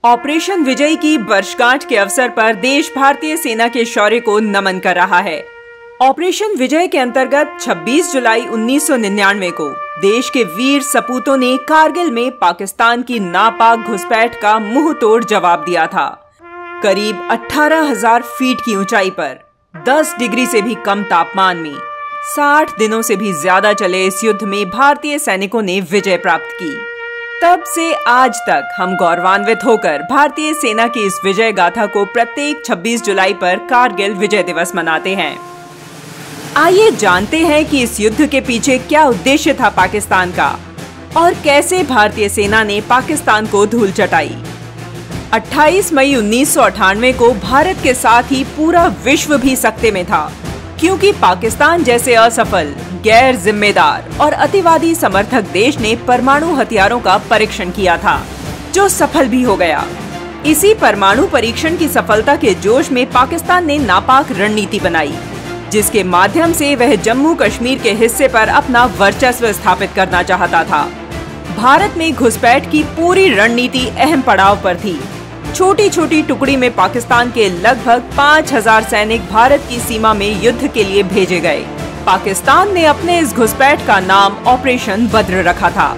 Operation विजय की वर्षगांठ के अवसर पर देश भारतीय सेना के शौर्य को नमन कर रहा है। ऑपरेशन विजय के अंतर्गत 26 जुलाई 1999 को देश के वीर सपूतों ने कारगिल में पाकिस्तान की नापाक घुसपैठ का मुंह तोड़ जवाब दिया था। करीब 18,000 फीट की ऊंचाई पर 10 डिग्री से भी कम तापमान में 60 दिनों से भी ज्यादा चले इस युद्ध में भारतीय सैनिकों ने विजय प्राप्त की। तब से आज तक हम गौरवान्वित होकर भारतीय सेना की इस विजय गाथा को प्रत्येक 26 जुलाई पर कारगिल विजय दिवस मनाते हैं। आइए जानते हैं कि इस युद्ध के पीछे क्या उद्देश्य था पाकिस्तान का और कैसे भारतीय सेना ने पाकिस्तान को धूल चटाई। 28 मई 1998 को भारत के साथ ही पूरा विश्व भी सकते में था, क्योंकि पाकिस्तान जैसे असफल, गैर जिम्मेदार और अतिवादी समर्थक देश ने परमाणु हथियारों का परीक्षण किया था, जो सफल भी हो गया। इसी परमाणु परीक्षण की सफलता के जोश में पाकिस्तान ने नापाक रणनीति बनाई, जिसके माध्यम से वह जम्मू कश्मीर के हिस्से पर अपना वर्चस्व स्थापित करना चाहता था। भारत में घुसपैठ की पूरी रणनीति अहम पड़ाव पर थी। छोटी छोटी टुकड़ी में पाकिस्तान के लगभग 5,000 सैनिक भारत की सीमा में युद्ध के लिए भेजे गए। पाकिस्तान ने अपने इस घुसपैठ का नाम ऑपरेशन बद्र रखा था।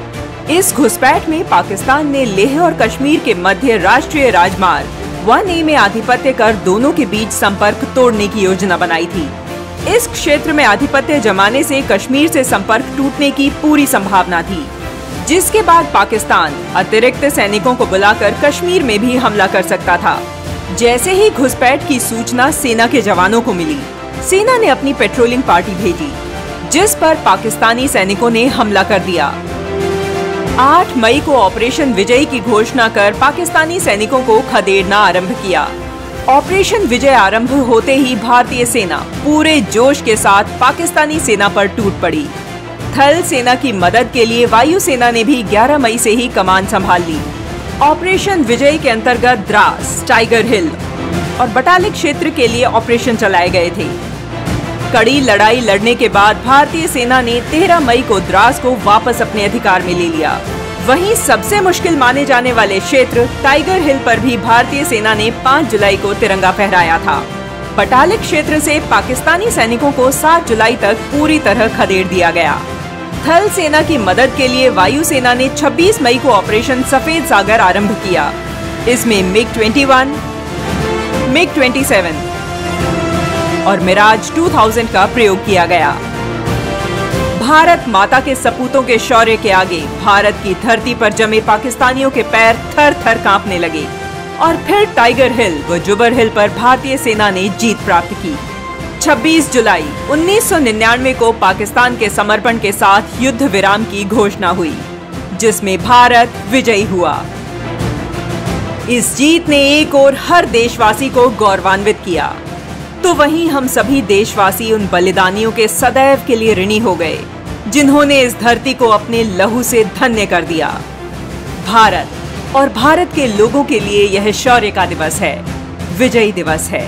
इस घुसपैठ में पाकिस्तान ने लेह और कश्मीर के मध्य राष्ट्रीय राजमार्ग 1A में आधिपत्य कर दोनों के बीच संपर्क तोड़ने की योजना बनाई थी। इस क्षेत्र में आधिपत्य जमाने से कश्मीर से संपर्क टूटने की पूरी संभावना थी, जिसके बाद पाकिस्तान अतिरिक्त सैनिकों को बुलाकर कश्मीर में भी हमला कर सकता था। जैसे ही घुसपैठ की सूचना सेना के जवानों को मिली, सेना ने अपनी पेट्रोलिंग पार्टी भेजी, जिस पर पाकिस्तानी सैनिकों ने हमला कर दिया। 8 मई को ऑपरेशन विजय की घोषणा कर पाकिस्तानी सैनिकों को खदेड़ना आरंभ किया। ऑपरेशन विजय आरंभ होते ही भारतीय सेना पूरे जोश के साथ पाकिस्तानी सेना पर टूट पड़ी। थल सेना की मदद के लिए वायुसेना ने भी 11 मई से ही कमान संभाल ली। ऑपरेशन विजय के अंतर्गत द्रास, टाइगर हिल और बटालिक क्षेत्र के लिए ऑपरेशन चलाए गए थे। कड़ी लड़ाई लड़ने के बाद भारतीय सेना ने 13 मई को द्रास को वापस अपने अधिकार में ले लिया। वहीं सबसे मुश्किल माने जाने वाले क्षेत्र टाइगर हिल पर भी भारतीय सेना ने 5 जुलाई को तिरंगा फहराया था। बटालिक क्षेत्र से पाकिस्तानी सैनिकों को 7 जुलाई तक पूरी तरह खदेड़ दिया गया। थल सेना की मदद के लिए वायुसेना ने 26 मई को ऑपरेशन सफेद सागर आरंभ किया। इसमें MiG-21, MiG-27 और मिराज 2000 का प्रयोग किया गया। भारत माता के सपूतों के शौर्य के आगे भारत की धरती पर जमे पाकिस्तानियों के पैर थर थर कांपने लगे और फिर टाइगर हिल व जुबर हिल पर भारतीय सेना ने जीत प्राप्त की। 26 जुलाई 1999 को पाकिस्तान के समर्पण के साथ युद्ध विराम की घोषणा हुई, जिसमें भारत विजयी हुआ। इस जीत ने एक और हर देशवासी को गौरवान्वित किया, तो वहीं हम सभी देशवासी उन बलिदानियों के सदैव के लिए ऋणी हो गए, जिन्होंने इस धरती को अपने लहू से धन्य कर दिया। भारत और भारत के लोगों के लिए यह शौर्य का दिवस है, विजयी दिवस है।